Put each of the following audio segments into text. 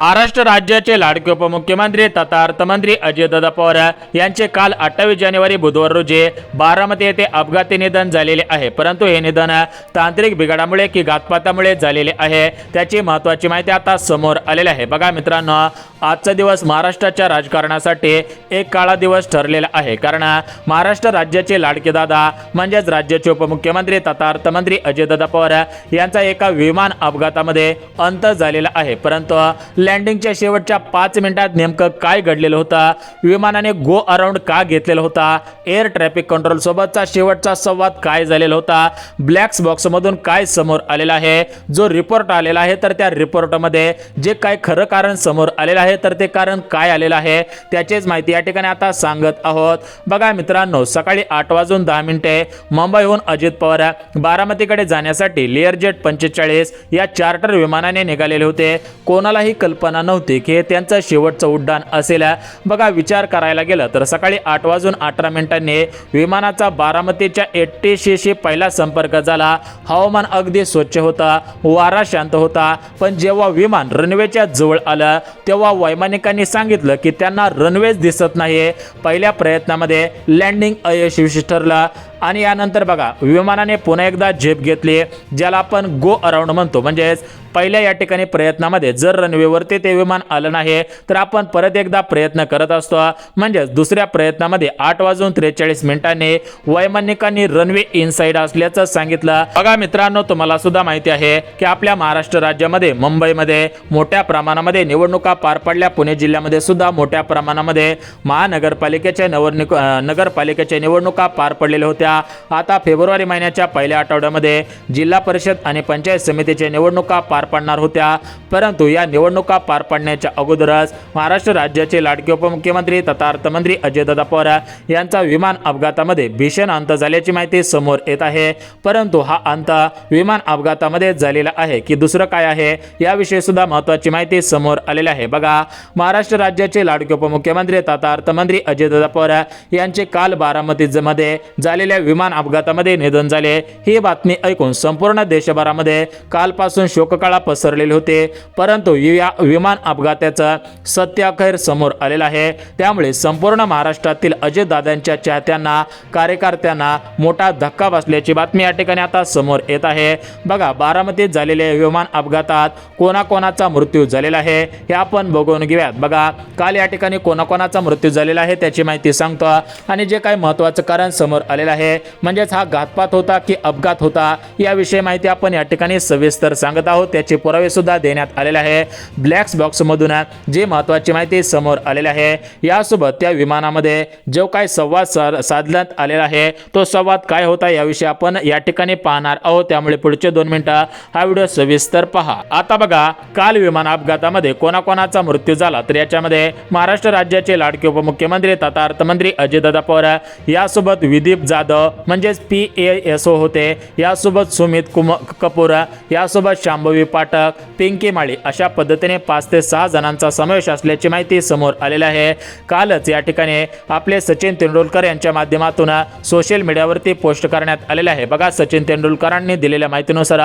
महाराष्ट्र राज्याचे लाडके उपमुख्यमंत्री तथा अर्थमंत्री अजितदादा पवार यांचे काल 28 जानेवारी बुधवार रोजी बारामती येथे अपघाती निधन झालेले आहे। परंतु हे निधन तांत्रिक बिघाडामुळे की घातपातामुळे झालेले आहे त्याची महत्त्वाची माहिती आता समोर आलेली आहे। बघा मित्रांनो, आजचा दिवस महाराष्ट्राच्या राजकारणासाठी एक काळा दिवस ठरलेला आहे, कारण महाराष्ट्र राज्याचे लाडके दादा म्हणजेच राज्याचे उपमुख्यमंत्री तथा अर्थमंत्री अजितदादा पवार यांचा एका विमान अपघातामध्ये अंत झालेला आहे। परंतु लँडिंगच्या शेवटच्या 5 मिनिटात नेमकं काय घडलेलं होतं, विमानाने गो अराउंड का घेतलेला होता, एअर ट्रॅफिक कंट्रोल सोबतचा शेवटचा संवाद काय झालेला होता, ब्लॅक बॉक्स मधून काय समोर आलेला आहे, जो रिपोर्ट आलेला आहे तर त्या रिपोर्टमध्ये जे काय खरं कारण समोर आलेलं आहे तर ते कारण काय आलेलं आहे त्याचीच माहिती या ठिकाणी आता सांगत आहोत। बघा मित्रांनो, सकाळी 8:10 मुंबईहून अजित पवार बारामतीकडे जाण्यासाठी लेअरजेट 45 या चार्टर विमानाने निघालेले होते। कोणालाही कल्पना नव्हती की त्यांचं शेवटचं उड्डाण असेल। बघा, विचार करायला गेलं तर सकाळी 8:18 विमानाचा बारामतीच्या एटीसीशी पहिला संपर्क झाला। हवामान अगदी स्वच्छ होता, वारा शांत होता, पण जेव्हा विमान रनवेच्या जवळ आलं तेव्हा वैमानिकांनी सांगितलं की त्यांना रनवेज दिसत नाही। पहिल्या प्रयत्नामध्ये लँडिंग अयशस्वी ठरलं आणि यानंतर बघा विमानाने पुन्हा एकदा झेप घेतली, ज्याला आपण गो अराउंड म्हणतो। म्हणजेच पहिल्या या ठिकाणी प्रयत्नामध्ये जर रनवेवरती ते विमान आलं नाही तर आपण परत एकदा प्रयत्न करत असतो। म्हणजेच दुसऱ्या प्रयत्नामध्ये 8:43 वैमानिकांनी रनवे इनसाइड असल्याचं सांगितलं। बघा मित्रांनो, तुम्हाला सुद्धा माहिती आहे की आपल्या महाराष्ट्र राज्यामध्ये मुंबईमध्ये मोठ्या प्रमाणामध्ये निवडणुका पार पडल्या, पुणे जिल्ह्यामध्ये सुद्धा मोठ्या प्रमाणामध्ये महानगरपालिकेच्या नगरपालिकेच्या निवडणुका पार पडलेल्या होत्या। आता फेब्रुवारी महिन्याच्या पहिल्या आठवड्यामध्ये जिल्हा परिषद आणि पंचायत समितीच्या निवडणुका पार पडणार होत्या। परंतु या निवडणुका पार पडण्याच्या अगोदरच महाराष्ट्र राज्याचे लाडके उपमुख्यमंत्री तथा अर्थमंत्री अजितदादा पवार यांचा विमान अपघातामध्ये भीषण अंत झाल्याची माहिती समोर येत आहे। परंतु हा अंत विमान अपघातामध्ये झालेला आहे की दुसरं काय आहे याविषयी सुद्धा महत्त्वाची माहिती समोर आलेली आहे। बघा, महाराष्ट्र राज्याचे लाडके उपमुख्यमंत्री तथा अर्थमंत्री अजितदादा पवार यांचे काल बारामतीमध्ये झालेल्या विमान अपघातामध्ये निधन झाले। ही बातमी ऐकून संपूर्ण देशभरामध्ये कालपासून शोककळा पसरलेली होते, परंतु या विमान अपघाताचं सत्य अखेर समोर आलेलं आहे। त्यामुळे संपूर्ण महाराष्ट्रातील अजितदादांच्या चाहत्यांना, कार्यकर्त्यांना मोठा धक्का बसल्याची बातमी या ठिकाणी आता समोर येत आहे। बघा, बारामतीत झालेल्या विमान अपघातात कोणाकोणाचा मृत्यू झालेला आहे हे आपण बघून घेऊयात। बघा, काल या ठिकाणी कोणाकोणाचा मृत्यू झालेला आहे त्याची माहिती सांगतो आणि जे काही महत्त्वाचं कारण समोर आलेलं आहे म्हणजेच हा घातपात होता की अपघात होता याविषयी माहिती आपण या ठिकाणी सविस्तर सांगत आहोत। त्याचे पुरावे सुद्धा देण्यात आलेले आहे। ब्लॅक बॉक्स मधून जे महत्त्वाची माहिती समोर आलेली आहे, यासोबत त्या विमानामध्ये जो काही संवाद साधण्यात आलेला आहे तो संवाद काय होता याविषयी आपण या ठिकाणी पाहणार आहोत। त्यामुळे पुढचे 2 मिनिटं हा व्हिडिओ सविस्तर पहा। आता बघा, काल विमान अपघातामध्ये कोणाकोणाचा मृत्यू झाला तर याच्यामध्ये महाराष्ट्र राज्याचे लाडके उपमुख्यमंत्री तथा अर्थमंत्री अजितदादा पवार यासोबत विदीप जाधव म्हणजेच PASO होते, यासोबत सुमित कपूर, यासोबत शांभवी पाठक, पिंकी माळी अशा पद्धतीने 5 ते 6 जणांचा समावेश असल्याची माहिती समोर आलेली आहे। कालच या ठिकाणी आपले सचिन तेंडुलकर यांच्या माध्यमातून सोशल मीडियावरती पोस्ट करण्यात आलेले आहे। बघा, सचिन तेंडुलकरांनी दिलेल्या माहितीनुसार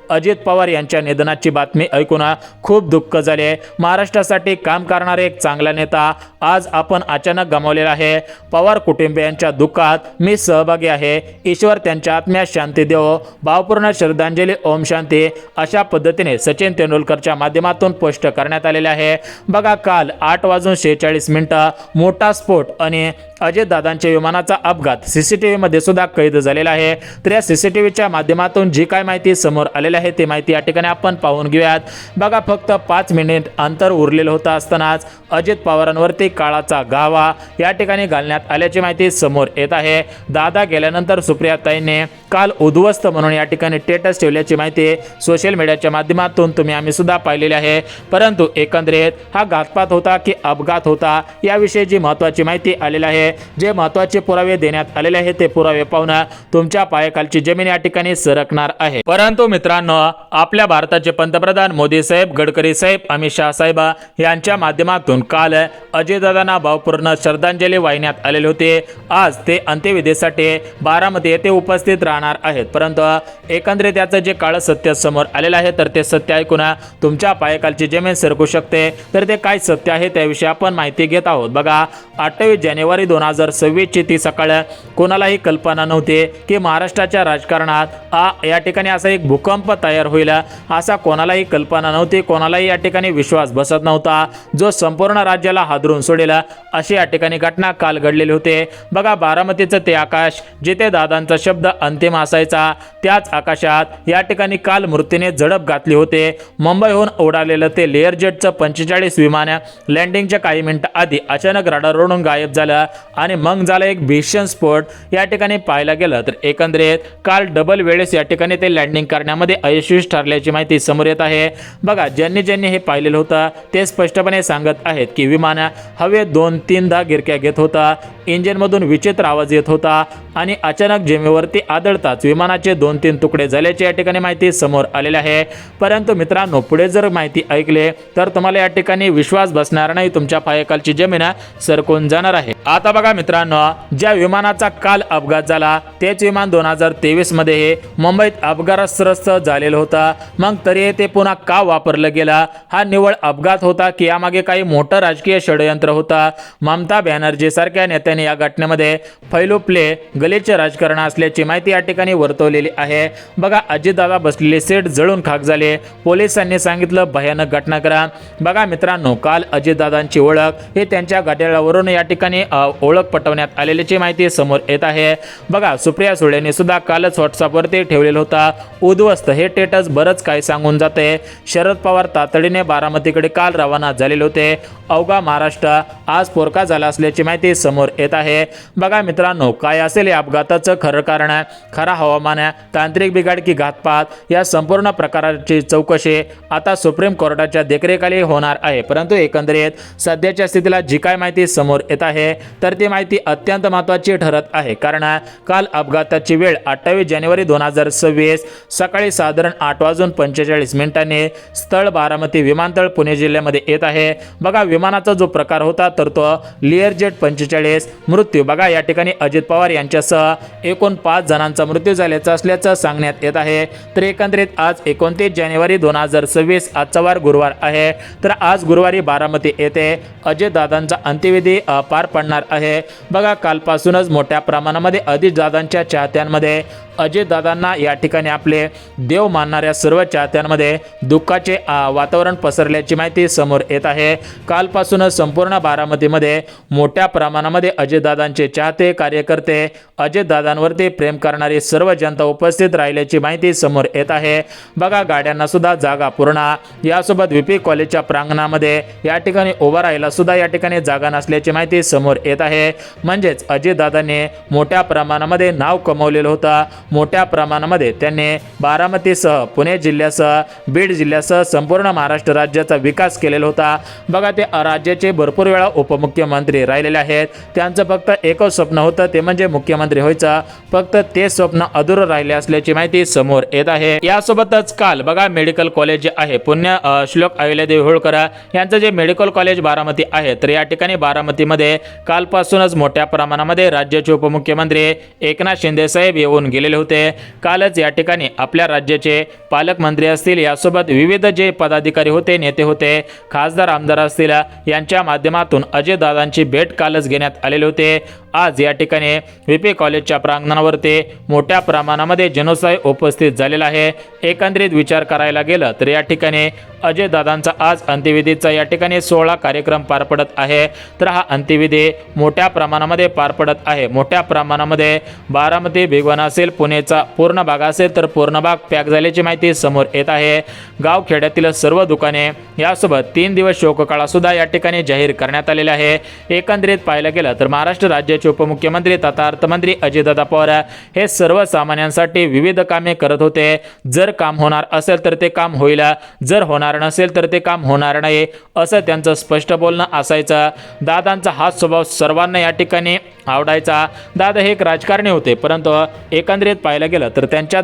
अजित पवार यांच्या निधनाची बातमी ऐकून खूप दुःख झाले। महाराष्ट्रासाठी काम करणारे एक चांगला नेता आज आपण अचानक गमावलेला आहे। पवार कुटुंबियांच्या दुःखात मी सहभागी आहे। ईश्वर त्यांच्या आत्म्यास शांती देवो, भावपूर्ण श्रद्धांजली, ओम शांती अशा पद्धतीने सचिन तेंडुलकरच्या माध्यमातून पोस्ट करण्यात आलेले आहे। बघा, काल 8:46 मोठा स्फोट आणि अजितदादांच्या विमानाचा अपघात CCTV मध्ये सुद्धा कैद झालेला आहे। तर या CCTVच्या माध्यमातून जी काय माहिती समोर आलेली आहे ती माहिती या ठिकाणी आपण पाहून घेऊयात। बघा, फक्त 5 मिनिट अंतर उरलेलं होतं असतानाच अजित पवारांवरती काळाचा घावा या ठिकाणी घालण्यात आल्याची माहिती समोर येत आहे। दादा गेल्यानंतर सुप्रियाताईंनी काल उद्ध्वस्त म्हणून या ठिकाणी स्टेटस ठेवल्याची माहिती सोशल मीडियाच्या माध्यमातून आम्ही सुद्धा पाहिलेली आहे। परंतु एकंदरीत हा घातपात होता की अपघात होता याविषयी जी महत्त्वाची माहिती आलेली आहे, जे महत्त्वाचे पुरावे देण्यात आलेले आहेत ते पुरावे पाहून तुमच्या पायाखालची जमीन या ठिकाणी सरकणार आहे। परंतु मित्रांनो, आपल्या भारताचे पंतप्रधान मोदी साहेब, गडकरी साहेब, अमित शाह साहेब यांच्या माध्यमातून काल अजितदादांना भावपूर्ण श्रद्धांजली वाहिण्यात आलेली होती। आज ते अंत्यविधीसाठी बारामती येथे उपस्थित राहणार आहेत। परंतु एकंदरीत याचं जे काळं सत्य समोर आलेलं आहे तर ते सत्य ऐकून तुमच्या पायाखालची जमीन सरकू शकते। तर ते काय सत्य आहे त्याविषयी आपण माहिती घेत आहोत। बघा 28 जानेवारी 2026 ची ती सकाळ कोणालाही कल्पना नव्हती की महाराष्ट्राच्या राजकारणात या ठिकाणी असा एक भूकंप तयार होईल, असा कोणालाही कल्पना नव्हती, कोणालाही या ठिकाणी विश्वास बसत नव्हता, जो संपूर्ण राज्याला हादरून सोडेल अशी या ठिकाणी घटना काल घडलेली होते। बघा बारामतीचं ते आकाश जिथे दादांचा शब्द अंतिम असायचा त्याच आकाशात या ठिकाणी काल मृत्यूने झडप घातली होते। मुंबईहून उडालेलं ते लेअर जेटचं 45 विमान लँडिंगच्या काही मिनिटं आधी अचानक रडारवरून गायब झालं आणि मग झालं एक भीषण स्फोट। या ठिकाणी पाहायला गेलं तर एकंदरीत काल डबल वेळेस या ठिकाणी ते लँडिंग करण्यामध्ये अयशस्वी ठरल्याची माहिती समोर येत आहे। बघा ज्यांनी हे पाहिलेलं होतं ते स्पष्टपणे सांगत आहेत की विमान हवेत 2-3दा गिरक्या घेत होता, इंजिनमधून विचित्र आवाज येत होता आणि अचानक जमिनीवरती आदळताच विमानाचे 2-3 तुकडे झाल्याची या ठिकाणी माहिती समोर आलेली आहे। परंतु मित्रांनो पुढे जर माहिती ऐकले तर तुम्हाला या ठिकाणी विश्वास बसणार नाही, तुमच्या पायाखालची जमीन सरकून जाणार आहे। आता बघा मित्रांनो, ज्या विमानाचा काल अपघात झाला तेच विमान 2023 मध्ये मुंबईत अपघातग्रस्त झालेलं होतं। मग तरी ते पुन्हा का वापरलं गेलं? हा निव्वळ अपघात होता की यामागे काही मोठं राजकीय षडयंत्र होता? ममता बॅनर्जी सारख्या नेत्यांनी या घटनेमध्ये फैलू प्ले गलिच्छ राजकारण असल्याची माहिती या ठिकाणी वर्तवलेली आहे। बघा अजितदादा बसलेले सीट जळून खाक झाले, पोलिसांनी सांगितलं भयानक घटना करा। बघा मित्रांनो, काल अजितदादांची ओळख हे त्यांच्या घड्याळावरून या ठिकाणी ओळख पटवण्यात आलेल्याची माहिती समोर येत आहे। बघा सुप्रिया सुळेंनी सुद्धा कालच व्हॉट्सअपवरती ठेवलेलं होता उद्ध्वस्त हे स्टेटस बरंच काही सांगून जाते। शरद पवार तातडीने बारामतीकडे काल रवाना झालेले होते। अवघा महाराष्ट्र आज पोरका झाला असल्याची माहिती समोर येत आहे। बघा मित्रांनो, काय असेल या अपघाताचं खरं कारण, खरा हवामान, तांत्रिक बिघाड की घातपात, या संपूर्ण प्रकाराची चौकशी आता सुप्रीम कोर्टाच्या देखरेखीखाली होणार आहे। परंतु एकंदरीत सध्याच्या स्थितीला जी काय माहिती समोर येत आहे तर ती माहिती अत्यंत महत्त्वाची ठरत आहे, कारण काल अपघाताची वेळ 28 जानेवारी 2026 सकाळी साधारण 8:45 स्थळ बारामती विमानतळ पुणे जिल्ह्यामध्ये येत आहे। बघा विमानाचा जो प्रकार होता तर तो लेअर जेट 45। मृत्यू बघा या ठिकाणी अजित पवार यांच्यासह एकूण 5 जणांचा मृत्यू झाल्याचा असल्याचं सांगण्यात येत आहे। तर एकंदरीत आज 29 जानेवारी 2026 आजचा वार गुरुवार आहे। तर आज गुरुवारी बारामती येथे अजितदादांचा अंत्यविधी पार पडणार आहे। बघा कालपासूनच मोठ्या प्रमाणामध्ये अजितदादांच्या चाहत्यांमध्ये अजितदादांना या ठिकाणी आपले देव मानणाऱ्या सर्व चाहत्यांमध्ये दुःखाचे वातावरण पसरल्याची माहिती समोर येत आहे। कालपासूनच संपूर्ण बारामतीमध्ये मोठ्या प्रमाणामध्ये अजितदादांचे चाहते, कार्यकर्ते, अजितदादांवरती प्रेम करणारी सर्व जनता उपस्थित राहिल्याची माहिती समोर येत आहे। बघा गाड्यांना सुद्धा जागा पूर्ण, यासोबत VP कॉलेजच्या प्रांगणामध्ये या ठिकाणी उभा राहायला सुद्धा या ठिकाणी जागा नसल्याची माहिती समोर येत आहे। म्हणजेच अजितदादांनी मोठ्या प्रमाणामध्ये नाव कमवलेलं होतं। मोठ्या प्रमाणामध्ये त्यांनी बारामतीसह पुणे जिल्ह्यासह बीड जिल्ह्यासह संपूर्ण महाराष्ट्र राज्याचा विकास केलेला होता। बघा ते राज्याचे भरपूर वेळा उपमुख्यमंत्री राहिलेले आहेत। त्यांचं फक्त एकच स्वप्न होतं ते म्हणजे मुख्यमंत्री व्हायचं, फक्त ते स्वप्न अधुरं राहिले असल्याची माहिती समोर येत आहे। यासोबतच काल बघा मेडिकल कॉलेज जे आहे पुण्य श्लोक अहिल्यादेवी होळकर यांचं जे मेडिकल कॉलेज बारामती आहे तर या ठिकाणी बारामतीमध्ये कालपासूनच मोठ्या प्रमाणामध्ये राज्याचे उपमुख्यमंत्री एकनाथ शिंदे साहेब येऊन गेलेले होते। कालच या ठिकाणी आपल्या राज्याचे पालकमंत्री असतील, यासोबत विविध जे पदाधिकारी होते, नेते होते, खासदार आमदार असतील, यांच्या माध्यमातून अजितदादांची भेट कालच घेण्यात आलेले होते। आज या ठिकाणी VP कॉलेजच्या प्रांगणावरती मोठ्या प्रमाणामध्ये जनोत्साह उपस्थित झालेला आहे। एकंदरीत विचार करायला गेलं तर या ठिकाणी अजितदादांचा आज अंत्यविधीचा या ठिकाणी 16 कार्यक्रम पार पडत आहे। तर हा अंत्यविधी मोठ्या प्रमाणामध्ये पार पडत आहे। मोठ्या प्रमाणामध्ये बारामती भिगवण असेल, पुणेचा पूर्ण भाग असेल तर पूर्ण भाग पॅक झाल्याची माहिती समोर येत आहे। गावखेड्यातील सर्व दुकाने यासोबत 3 दिवस शोककळा सुद्धा या ठिकाणी जाहीर करण्यात आलेला आहे। एकंदरीत पाहायला गेलं तर महाराष्ट्र राज्याचे उपमुख्यमंत्री तथा अर्थमंत्री अजितदादा पवार हे सर्वसामान्यांसाठी विविध कामे करत होते। जर काम होणार असेल तर ते काम होईल, जर होणार नसेल तर ते काम होणार नाही, असं त्यांचं स्पष्ट बोलणं असायचं। दादांचा हा स्वभाव सर्वांना या ठिकाणी आवडायचा. दादा हे एक राजकारणी होते, परंतु एकंदरीत पाहायला गेलं तर त्यांच्या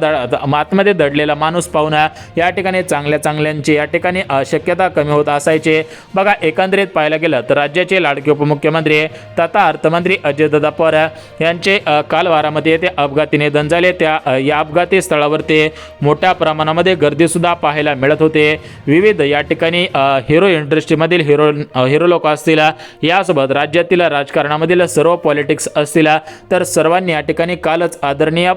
आतमध्ये दडलेला माणूस पाहून या ठिकाणी चांगल्यांची या ठिकाणी शक्यता कमी होत असायचे. बघा एकंदरीत पाहायला गेलं तर राज्याचे लाडके उपमुख्यमंत्री तथा अर्थमंत्री अजितदादा पवार यांचे काल बारामती येथे अपघाती निधन झाले. या अपघाती स्थळावरती मोठ्या प्रमाणामध्ये गर्दीसुद्धा पाहायला मिळत होते. विविध या ठिकाणी हिरो इंडस्ट्रीमधील हिरो लोक असतील, यासोबत राज्यातील राजकारणामधील सर्व पॉलिटिक्स असतील, तर सर्वांनी या ठिकाणी कालच आदरणीय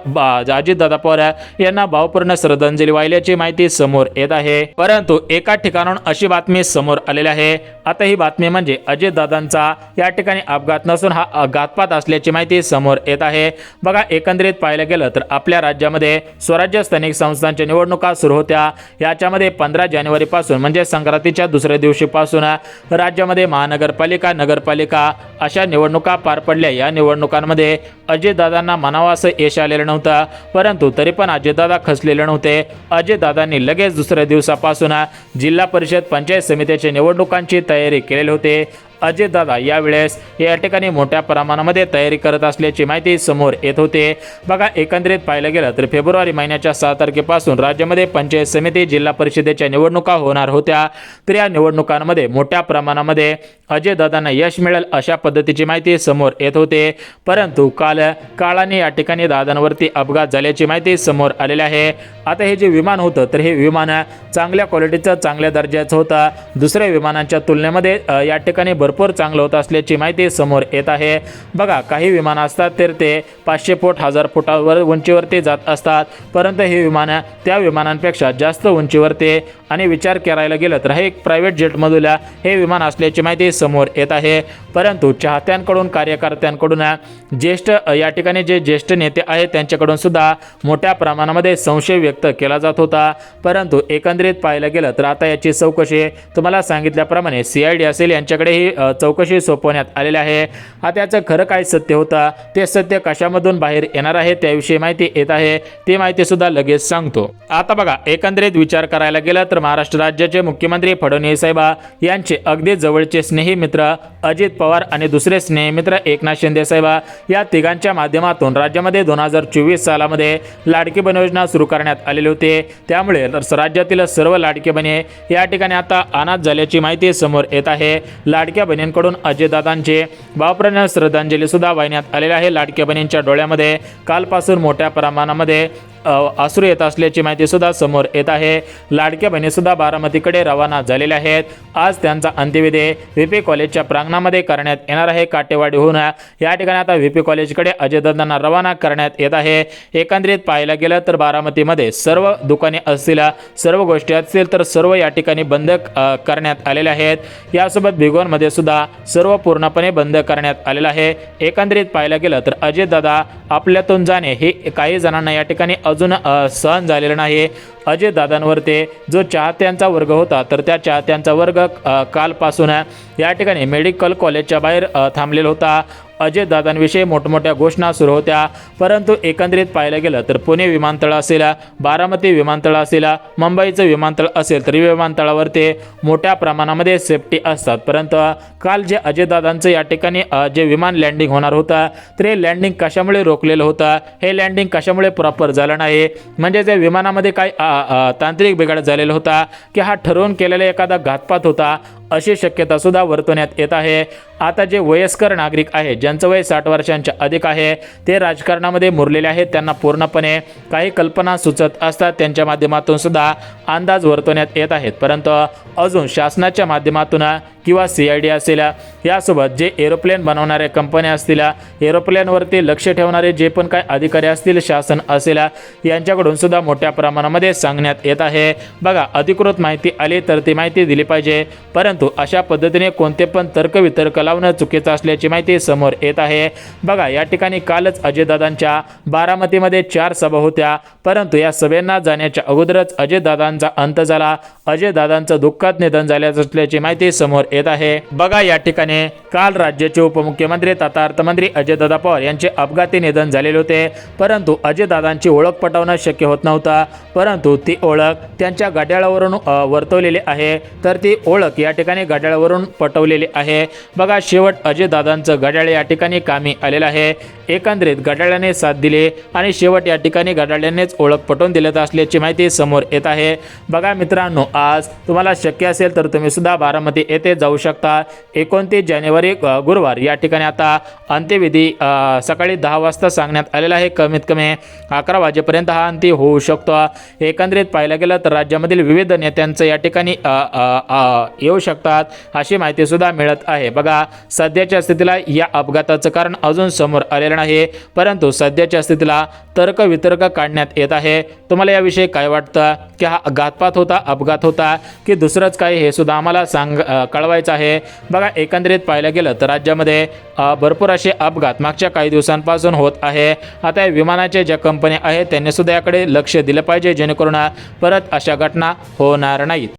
अजितदादा पवार यांना भावपूर्ण श्रद्धांजली वाहिल्याची माहिती समोर येत आहे. परंतु एका ठिकाणाहून अशी बातमी समोर आलेली आहे. आता ही बातमी म्हणजे अजितदादांचा या ठिकाणी अपघात नसून हा घातपात असल्याची माहिती समोर येत आहे. बघा एकंदरीत पाहायला गेलं तर आपल्या राज्यामध्ये स्वराज्य स्थानिक संस्थांच्या निवडणुका सुरू होत्या. याच्यामध्ये 15 जानेवारीपासून म्हणजे संक्रांतीच्या दुसऱ्या दिवशीपासून राज्यामध्ये महानगरपालिका, नगरपालिका अशा निवडणुका पार पडल्या. या निवडणुकांमध्ये अजितदादांना म्हणावं असं यश आलेलं नव्हतं, परंतु तरी पण अजितदादा खचलेले नव्हते. अजितदादांनी लगेच दुसऱ्या दिवसापासून जिल्हा परिषद, पंचायत समितीच्या निवडणुकांची तयारी केलेली होती. अजितदादा यावेळेस या ठिकाणी मोठ्या प्रमाणामध्ये तयारी करत असल्याची माहिती समोर येत होते. बघा एकंदरीत पाहायला गेलं तर फेब्रुवारी महिन्याच्या 6 तारखेपासून राज्यामध्ये पंचायत समिती, जिल्हा परिषदेच्या निवडणुका होणार होत्या. तर या निवडणुकांमध्ये मोठ्या प्रमाणामध्ये अजितदादांना यश मिळेल अशा पद्धतीची माहिती समोर येत होते. परंतु काळाने या ठिकाणी दादांवरती अपघात झाल्याची माहिती समोर आलेली आहे. आता हे जे विमान होतं तर हे विमान चांगल्या क्वालिटीचं, चांगल्या दर्जाचं होतं. दुसऱ्या विमानांच्या तुलनेमध्ये या ठिकाणी भरपूर चांगलं होत असल्याची माहिती समोर येत आहे. बघा काही विमान असतात तर ते 500 फूट, 1000 फुटावर उंचीवरती जात असतात, परंतु हे विमान त्या विमानांपेक्षा जास्त उंचीवरती आणि विचार करायला गेलं तर हे एक प्रायव्हेट जेटमधून हे विमान असल्याची माहिती समोर येत आहे. परंतु चाहत्यांकडून, कार्यकर्त्यांकडून, ज्येष्ठ या ठिकाणी जे ज्येष्ठ नेते आहेत त्यांच्याकडून सुद्धा मोठ्या प्रमाणामध्ये संशय व्यक्त केला जात होता. परंतु एकंदरीत पाहायला गेलं तर आता याची चौकशी तुम्हाला सांगितल्याप्रमाणे CID असेल यांच्याकडे ही चौकशी सोपवण्यात आलेली आहे. आता याचं खरं काय सत्य होतं, ते सत्य कशामधून बाहेर येणार आहे त्याविषयी माहिती येत आहे. ती माहिती सुद्धा लगेच सांगतो. आता बघा एकंदरीत विचार करायला गेलं तर महाराष्ट्र राज्याचे मुख्यमंत्री फडणवीस साहेब यांचे अगदी जवळचे स्नेही मित्र अजित पवार आणि दुसरे स्नेही मित्र एकनाथ शिंदे साहेब या तिघांच्या माध्यमातून राज्यामध्ये 2024 सालामध्ये लाडकी बहीण योजना सुरू करण्यात आलेली होती. त्यामुळे राज्यातील सर्व लाडके बहिणी या ठिकाणी आता अनाथ झाल्याची माहिती समोर येत आहे. लाडक्या बहिणींकडून अजितदादांचे भावपूर्ण श्रद्धांजली सुद्धा वाहिण्यात आलेली आहे. लाडक्या बहिणींच्या डोळ्यामध्ये कालपासून मोठ्या प्रमाणामध्ये अश्रू येत असल्याची माहिती सुद्धा समोर येत आहे. लाडक्या बहिणी सुद्धा बारामतीकडे रवाना झालेल्या आहेत. आज त्यांचा अंत्यविधी VP कॉलेजच्या प्रांगणामध्ये करण्यात येणार आहे. काटेवाडीहून या ठिकाणी आता VP कॉलेजकडे अजितदादांना रवाना करण्यात येत आहे. एकंदरीत पाहायला गेलं तर बारामतीमध्ये सर्व दुकाने असतील, सर्व गोष्टी असतील तर सर्व या ठिकाणी बंद करण्यात आलेल्या आहेत. यासोबत भिगवणमध्ये सुद्धा सर्व पूर्णपणे बंद करण्यात आलेलं आहे. एकंदरीत पाहायला गेलं तर अजितदादा आपल्यातून जाणे हे काही जणांना या ठिकाणी अजून सहन झालेलं नाही. अजितदादांवरती जो चाहत्यांचा वर्ग होता तर त्या चाहत्यांचा वर्ग कालपासून या ठिकाणी मेडिकल कॉलेजच्या बाहेर थांबलेला होता. अजितदादांविषयी मोठमोठ्या घोषणा सुरू होत्या. परंतु एकंदरीत पाहायला गेलं तर पुणे विमानतळ असेल, बारामती विमानतळ असेल, मुंबईचं विमानतळ असेल तरी विमानतळावरती मोठ्या प्रमाणामध्ये सेफ्टी असतात. परंतु काल जे अजितदादांचं या ठिकाणी जे विमान लँडिंग होणार होतं तर हे लँडिंग कशामुळे रोखलेलं होतं, हे लँडिंग कशामुळे प्रॉपर झालं नाही, म्हणजे त्या विमानामध्ये काय तांत्रिक बिघाड झालेला होता की हा ठरवून केलेला एखादा घातपात होता, अशी शक्यता सुद्धा वर्तवण्यात येत आहे. आता जे वयस्कर नागरिक आहेत ज्यांचं वय 60 वर्षांच्या अधिक आहे ते राजकारणामध्ये मुरलेले आहेत, त्यांना पूर्णपणे काही कल्पना सुचत असतात, त्यांच्या माध्यमातून सुद्धा अंदाज वर्तवण्यात येत आहेत. परंतु अजून शासनाच्या माध्यमातून किंवा CID असेल, यासोबत जे एरोप्लेन बनवणारे कंपन्या असतील, एरोप्लेनवरती लक्ष ठेवणारे जे पण काही अधिकारी असतील, शासन असेल, यांच्याकडून सुद्धा मोठ्या प्रमाणामध्ये सांगण्यात येत आहे. बघा अधिकृत माहिती आली तर ती माहिती दिली पाहिजे, परंतु अशा पद्धतीने कोणते पण तर्कवितर्क लावणं चुकीचं असल्याची माहिती समोर येत आहे. बघा या ठिकाणी कालच अजितदादांच्या बारामतीमध्ये 4 सभा होत्या, परंतु या सभेंना जाण्याच्या अगोदरच अजितदादांचा अंत झाला. अजितदादांचं दुःखद निधन झाल्याचं असल्याची माहिती समोर येत आहे. बघा या ठिकाणी काल राज्याचे उपमुख्यमंत्री तथा अर्थमंत्री अजितदादा पवार यांचे अपघाती निधन झालेले होते, परंतु अजितदादांची ओळख पटवणं शक्य होत नव्हतं, परंतु ती ओळख त्यांच्या घड्याळावरून वर्तवलेली आहे. तर ती ओळख या ठिकाणी ठिकाणी घड्याळावरून पटवलेली आहे। बघा शेवट अजितदादांचं घड्याळ या ठिकाणी कामी आलेलं आहे। एकंदरीत घड्याळाने साथ दिली आणि शेवट या ठिकाणी घड्याळानेच ओळख पटवून दिलेत असल्याची माहिती समोर येत आहे। बघा मित्रांनो, आज तुम्हाला शक्य असेल तर तुम्ही सुद्धा बारामती येथे जाऊ शकता। 29 जानेवारी गुरुवार या ठिकाणी आता अंत्यविधी सकाळी 10 वाजता सांगण्यात आलेला आहे। कमीत कमी 11 वाजेपर्यंत हा अंत्य होऊ शकतो। एकंदरीत पाहायला गेलं तर राज्यामधील विविध नेत्यांचं या ठिकाणी येऊ शकतात अशी माहिती सुद्धा मिळत आहे। बघा सध्याच्या स्थितीला या अपघाताचं कारण अजून समोर आलेलं नाही, परंतु सध्याच्या स्थितीला तर्क वितर्क काढण्यात येत आहे। तुम्हाला याविषयी काय वाटतं की हा घातपात होता, अपघात होता की दुसरंच काही, हे सुद्धा आम्हाला कळवायचं आहे। बघा एकंदरीत पाहायला गेलं तर राज्यामध्ये भरपूर असे अपघात मागच्या काही दिवसांपासून होत आहे। आता विमानाच्या ज्या कंपन्या आहेत त्यांनी सुद्धा याकडे लक्ष दिलं पाहिजे, जेणेकरून परत अशा घटना होणार नाहीत।